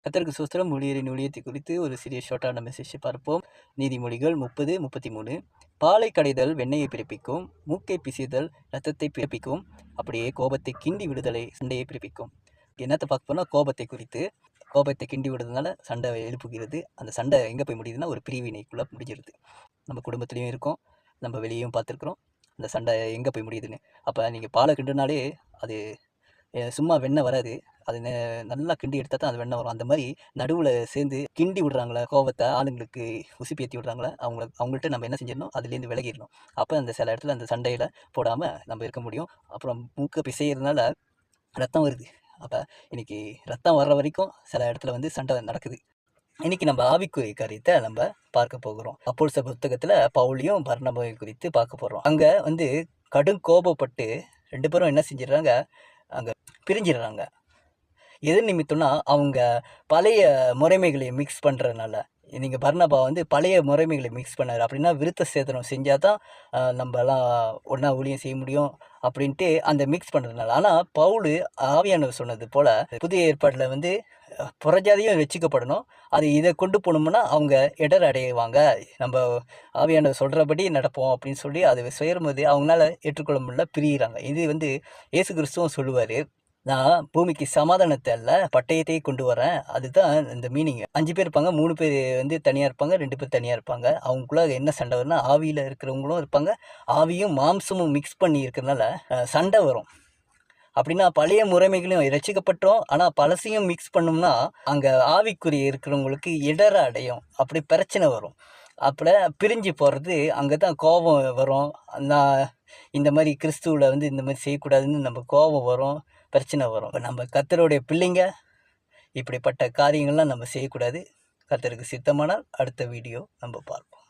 கர்த்தருக்கு ஸ்தோத்திரம். ஊழியரின் ஊழியத்தை குறித்து ஒரு சிறிய ஷார்ட்டான மெசேஜ் பார்ப்போம். நீதிமொழிகள் 30:33. பாலை கடைதல் வெண்ணெயை பிறப்பிக்கும், மூக்கை பிசைதல் இரத்தத்தை பிறப்பிக்கும், அப்படியே கோபத்தை கிண்டி விடுதலை சண்டையை பிறப்பிக்கும். என்னத்தை பார்க்க போனால் கோபத்தை குறித்து. கோபத்தை கிண்டி விடுறதுனால சண்டை எழுப்புகிறது. அந்த சண்டை எங்கே போய் முடியுதுன்னா ஒரு பிரிவினைக்குள்ளே முடிஞ்சிருது. நம்ம குடும்பத்துலேயும் இருக்கோம், நம்ம வெளியேயும் பார்த்துருக்குறோம். அந்த சண்டை எங்கே போய் முடியுதுன்னு. அப்போ நீங்கள் பாலை கிண்டுனாலே அது சும்மா வெண்ணெய் வராது. அது நல்லா கிண்டி எடுத்தால் தான் அது வெண்ணெய் வரும். அந்த மாதிரி நடுவில் சேர்ந்து கிண்டி விடுறாங்களே கோவத்தை, ஆளுங்களுக்கு உசுப்பேற்றி விடுறாங்களே, அவங்கள்ட்ட நம்ம என்ன செஞ்சிடணும், அதுலேருந்து விலகிடணும். அப்போ அந்த சில இடத்துல அந்த சண்டையில் போடாமல் நம்ம இருக்க முடியும். அப்புறம் மூக்கை பிசைகிறதுனால ரத்தம் வருது. அப்போ இன்றைக்கி ரத்தம் வர்ற வரைக்கும் சில இடத்துல வந்து சண்டை நடக்குது. இன்றைக்கி நம்ம ஆவிக்குரிய காரியத்தை நம்ம பார்க்க போகிறோம். அப்போஸ்தலர் புத்தகத்தில் பவுலையும் பர்னபாவையும் குறித்து பார்க்க போகிறோம். அங்கே வந்து கடும் கோபப்பட்டு 2 பேரும் என்ன செஞ்சிடறாங்க, அங்கே பிரிஞ்சிடுறாங்க. எது நிமித்தம்னா அவங்க பழைய முறைமைகளை மிக்ஸ் பண்ணுறதுனால. நீங்கள் பர்னபா வந்து பழைய முறைமைகளை மிக்ஸ் பண்ணார். அப்படின்னா விருத்த சேதனம் செஞ்சால் தான் நம்மலாம் ஒன்றா ஊழியம் செய்ய முடியும் அப்படின்ட்டு அந்த மிக்ஸ் பண்ணுறதுனால. ஆனால் பவுல் ஆவியானவர் சொன்னது போல் புதிய ஏற்பாட்டில் வந்து புறஜாதியும் வச்சுக்கப்படணும். அது இதை கொண்டு போனோம்னா அவங்க இடர் அடைவாங்க. நம்ம ஆவியானவர் சொல்கிறபடி நடப்போம் அப்படின்னு சொல்லி அது செய்யும்போது அவங்களால ஏற்றுக்கொள்ள முடியல, பிரிகிறாங்க. இது வந்து இயேசு கிறிஸ்துவும் சொல்லுவார், நான் பூமிக்கு சமாதானத்தை அல்ல பட்டயத்தையே கொண்டு வரேன். அதுதான் இந்த மீனிங். 5 பேர் இருப்பாங்க, 3 பேர் வந்து தனியாக இருப்பாங்க, 2 பேர் தனியாக இருப்பாங்க. அவங்களுக்குள்ள என்ன சண்டை வரும்னா ஆவியில் இருக்கிறவங்களும் இருப்பாங்க, ஆவியும் மாம்சமும் மிக்ஸ் பண்ணி இருக்கிறதுனால சண்டை வரும். அப்படின்னா பழைய முறைமைகளையும் ரசிக்கப்பட்டோம், ஆனால் பழசையும் மிக்ஸ் பண்ணோம்னா அங்கே ஆவிக்குரிய இருக்கிறவங்களுக்கு இடர அடையும், அப்படி பிரச்சனை வரும். அப்போ பிரிஞ்சு போகிறது அங்கே தான் கோபம் வரும். நான் இந்த மாதிரி கிறிஸ்துவில் வந்து இந்த மாதிரி செய்யக்கூடாதுன்னு நம்ம கோபம் வரும், பிரச்சனை வரும். இப்போ நம்ம கர்த்தருடைய பிள்ளைங்க இப்படிப்பட்ட காரியங்கள்லாம் நம்ம செய்யக்கூடாது. கர்த்தருக்கு சித்தமானால் அடுத்த வீடியோ நம்ம பார்ப்போம்.